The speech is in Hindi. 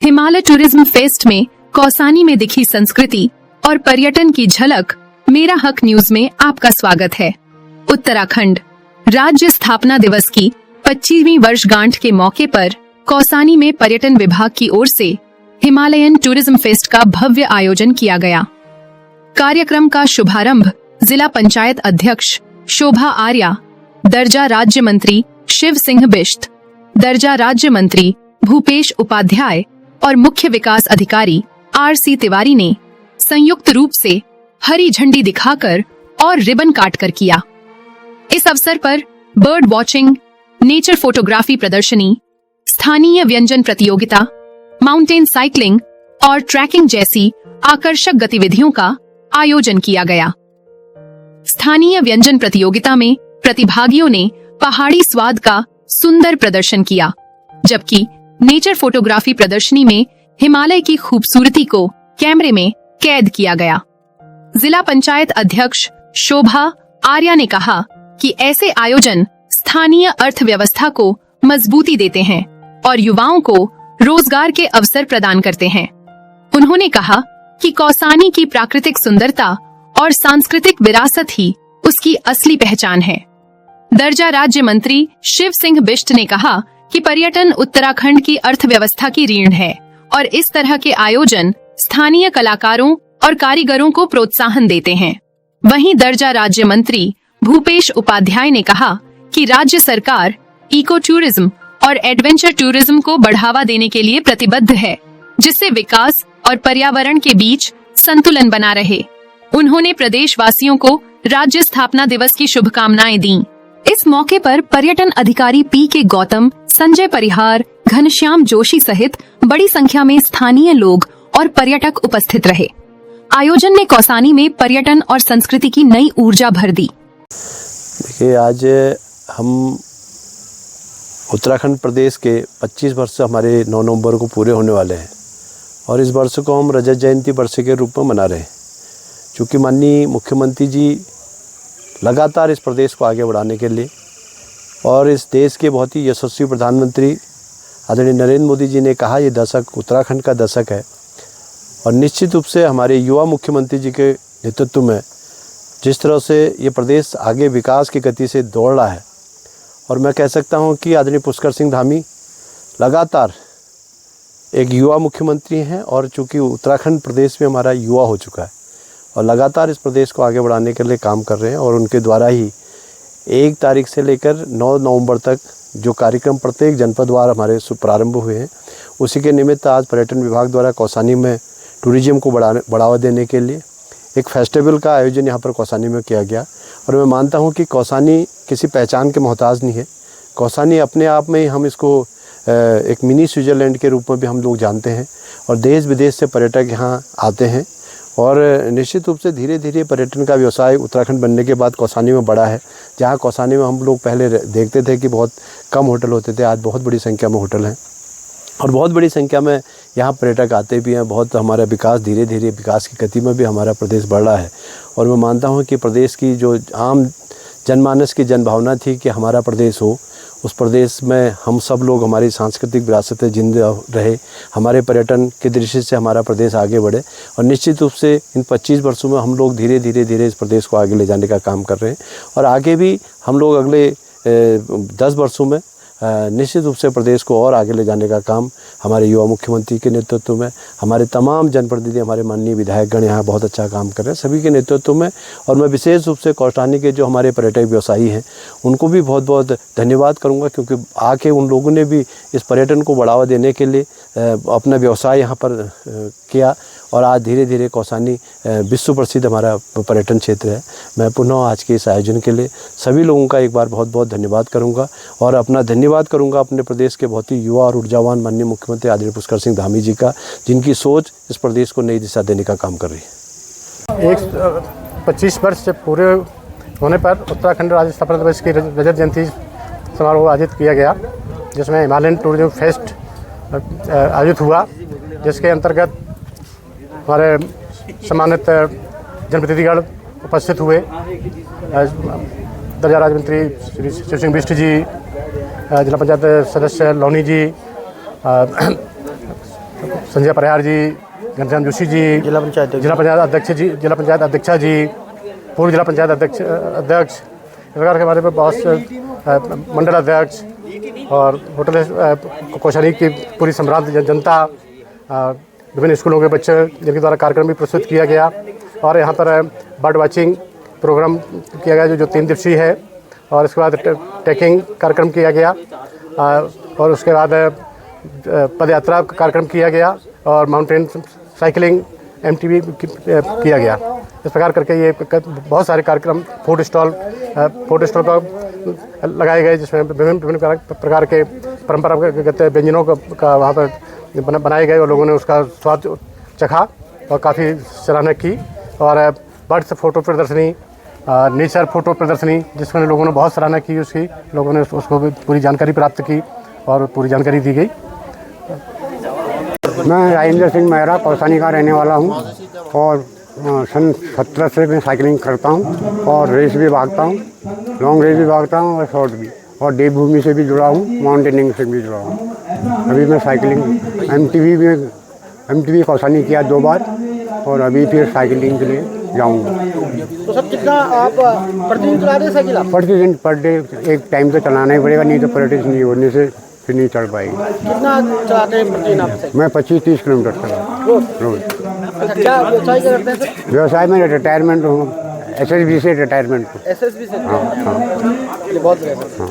हिमालय टूरिज्म फेस्ट में कौसानी में दिखी संस्कृति और पर्यटन की झलक। मेरा हक न्यूज में आपका स्वागत है। उत्तराखंड राज्य स्थापना दिवस की 25वीं वर्षगांठ के मौके पर कौसानी में पर्यटन विभाग की ओर से हिमालयन टूरिज्म फेस्ट का भव्य आयोजन किया गया। कार्यक्रम का शुभारंभ जिला पंचायत अध्यक्ष शोभा आर्या, दर्जा राज्य मंत्री शिव सिंह बिष्ट, दर्जा राज्य मंत्री भूपेश उपाध्याय और मुख्य विकास अधिकारी RC तिवारी ने संयुक्त रूप से हरी झंडी दिखाकर और रिबन काटकर किया। इस अवसर पर बर्ड वॉचिंग, नेचर फोटोग्राफी प्रदर्शनी, स्थानीय व्यंजन प्रतियोगिता, माउंटेन साइकिलिंग और ट्रैकिंग जैसी आकर्षक गतिविधियों का आयोजन किया गया। स्थानीय व्यंजन प्रतियोगिता में प्रतिभागियों ने पहाड़ी स्वाद का सुंदर प्रदर्शन किया, जबकि नेचर फोटोग्राफी प्रदर्शनी में हिमालय की खूबसूरती को कैमरे में कैद किया गया। जिला पंचायत अध्यक्ष शोभा आर्या ने कहा कि ऐसे आयोजन स्थानीय अर्थव्यवस्था को मजबूती देते हैं और युवाओं को रोजगार के अवसर प्रदान करते हैं। उन्होंने कहा कि कौसानी की प्राकृतिक सुंदरता और सांस्कृतिक विरासत ही उसकी असली पहचान है। दर्जा राज्य मंत्री शिव सिंह बिष्ट ने कहा कि पर्यटन उत्तराखंड की अर्थव्यवस्था की रीढ़ है और इस तरह के आयोजन स्थानीय कलाकारों और कारीगरों को प्रोत्साहन देते हैं। वहीं दर्जा राज्य मंत्री भूपेश उपाध्याय ने कहा कि राज्य सरकार इको टूरिज्म और एडवेंचर टूरिज्म को बढ़ावा देने के लिए प्रतिबद्ध है, जिससे विकास और पर्यावरण के बीच संतुलन बना रहे। उन्होंने प्रदेशवासियों को राज्य स्थापना दिवस की शुभकामनाएं दी। इस मौके पर पर्यटन अधिकारी PK गौतम, संजय परिहार, घनश्याम जोशी सहित बड़ी संख्या में स्थानीय लोग और पर्यटक उपस्थित रहे। आयोजन ने कौसानी में पर्यटन और संस्कृति की नई ऊर्जा भर दी। देखिए, आज हम उत्तराखंड प्रदेश के 25 वर्ष हमारे 9 नवंबर को पूरे होने वाले हैं और इस वर्ष को हम रजत जयंती वर्ष के रूप में मना रहे हैं, क्योंकि माननीय मुख्यमंत्री जी लगातार इस प्रदेश को आगे बढ़ाने के लिए और इस देश के बहुत ही यशस्वी प्रधानमंत्री आदरणीय नरेंद्र मोदी जी ने कहा, ये दशक उत्तराखंड का दशक है। और निश्चित रूप से हमारे युवा मुख्यमंत्री जी के नेतृत्व में जिस तरह से ये प्रदेश आगे विकास की गति से दौड़ रहा है, और मैं कह सकता हूँ कि आदरणीय पुष्कर सिंह धामी लगातार एक युवा मुख्यमंत्री हैं और चूँकि उत्तराखंड प्रदेश में हमारा युवा हो चुका है और लगातार इस प्रदेश को आगे बढ़ाने के लिए काम कर रहे हैं। और उनके द्वारा ही 1 तारीख से लेकर 9 नवंबर तक जो कार्यक्रम प्रत्येक जनपदवार हमारे प्रारंभ हुए हैं, उसी के निमित्त आज पर्यटन विभाग द्वारा कौसानी में टूरिज्म को बढ़ावा देने के लिए एक फेस्टिवल का आयोजन यहाँ पर कौसानी में किया गया। और मैं मानता हूँ कि कौसानी किसी पहचान के मोहताज नहीं है। कौसानी अपने आप में ही हम इसको एक मिनी स्विट्ज़रलैंड के रूप में भी हम लोग जानते हैं और देश विदेश से पर्यटक यहाँ आते हैं। और निश्चित रूप से धीरे धीरे पर्यटन का व्यवसाय उत्तराखंड बनने के बाद कौसानी में बढ़ा है। जहाँ कौसानी में हम लोग पहले देखते थे कि बहुत कम होटल होते थे, आज बहुत बड़ी संख्या में होटल हैं और बहुत बड़ी संख्या में यहाँ पर्यटक आते भी हैं। बहुत हमारा विकास धीरे धीरे विकास की गति में भी हमारा प्रदेश बढ़ रहा है। और मैं मानता हूँ कि प्रदेश की जो आम जनमानस की जनभावना थी कि हमारा प्रदेश हो, उस प्रदेश में हम सब लोग हमारी सांस्कृतिक विरासतें जिंदा रहे, हमारे पर्यटन की दृष्टि से हमारा प्रदेश आगे बढ़े। और निश्चित रूप से इन 25 वर्षों में हम लोग धीरे धीरे इस प्रदेश को आगे ले जाने का काम कर रहे हैं और आगे भी हम लोग अगले 10 वर्षों में निश्चित रूप से प्रदेश को और आगे ले जाने का काम हमारे युवा मुख्यमंत्री के नेतृत्व में, हमारे तमाम जनप्रतिनिधि, हमारे माननीय विधायकगण यहाँ बहुत अच्छा काम कर रहे हैं, सभी के नेतृत्व में। और मैं विशेष रूप से कौसानी के जो हमारे पर्यटक व्यवसायी हैं उनको भी बहुत बहुत धन्यवाद करूँगा, क्योंकि आके उन लोगों ने भी इस पर्यटन को बढ़ावा देने के लिए अपना व्यवसाय यहाँ पर किया और आज धीरे धीरे कौसानी विश्व प्रसिद्ध हमारा पर्यटन क्षेत्र है। मैं पुनः आज के इस आयोजन के लिए सभी लोगों का एक बार बहुत बहुत धन्यवाद करूंगा और अपना धन्यवाद करूंगा अपने प्रदेश के बहुत ही युवा और ऊर्जावान माननीय मुख्यमंत्री आदरणीय पुष्कर सिंह धामी जी का, जिनकी सोच इस प्रदेश को नई दिशा देने का काम कर रही है। 25 वर्ष से पूरे होने पर उत्तराखंड राज्य स्थापना दिवस की रजत जयंती समारोह आयोजित किया गया, जिसमें हिमालयन टूरिज्म फेस्ट आयोजित हुआ, जिसके अंतर्गत हमारे सम्मानित जनप्रतिनिधिगण उपस्थित हुए। दर्जा राज्य मंत्री श्री शिव सिंह बिष्ट जी, जिला पंचायत सदस्य लोनी जी, संजय परिहार जी, घनश्याम जोशी जी, जिला पंचायत अध्यक्ष जी, जिला पंचायत अध्यक्षा जी, पूर्व जिला पंचायत अध्यक्ष इस प्रकार के हमारे पे बहुत से मंडल अध्यक्ष और होटल कौशानी की पूरी सम्रांत जनता, विभिन्न स्कूलों के बच्चे जिनके द्वारा कार्यक्रम भी प्रस्तुत किया गया। और यहाँ पर बर्ड वाचिंग प्रोग्राम किया गया जो 3 दिवसीय है। और इसके बाद ट्रैकिंग कार्यक्रम किया गया और उसके बाद पद यात्रा कार्यक्रम किया गया और माउंटेन साइकिलिंग MTV किया गया। इस प्रकार करके ये बहुत सारे कार्यक्रम फूड स्टॉल का लगाए गए, जिसमें विभिन्न प्रकार के परंपरागत व्यंजनों का वहाँ पर बनाए गए और लोगों ने उसका स्वाद चखा और काफ़ी सराहना की। और बर्ड्स फोटो प्रदर्शनी, नेचर फोटो प्रदर्शनी, जिसमें लोगों ने बहुत सराहना की, उसकी लोगों ने उसको भी पूरी जानकारी प्राप्त की और पूरी जानकारी दी गई। मैं राजेंद्र सिंह मेहरा कौसानी का रहने वाला हूँ और सन 17 से मैं साइकिलिंग करता हूँ और रेस भी भागता हूँ, लॉन्ग रेस भी भागता हूँ और शॉर्ट भी, और देवभूमि से भी जुड़ा हूँ, माउंटेनिंग से भी जुड़ा हूँ। अभी मैं साइकिलिंग MTV कौसानी किया 2 बार और अभी फिर साइकिलिंग के लिए जाऊँगा। तो सर कितना आप प्रतिदिन चला रहे हैं साइकिल आप? प्रतिदिन पर डे एक टाइम तो चलाना ही पड़ेगा, नहीं तो प्रैक्टिस नहीं होने से फिर नहीं चढ़ पाएगी। कितना चलाते हैं प्रतिदिन आप साइकिल? मैं 25-30 किलोमीटर चला रोज। अच्छा, क्या व्यवसाय क्या करते हैं सर? व्यवसाय में रिटायरमेंट हूँ, SSB से रिटायरमेंट हूँ। SSB से? हाँ हाँ। बहुत बढ़िया।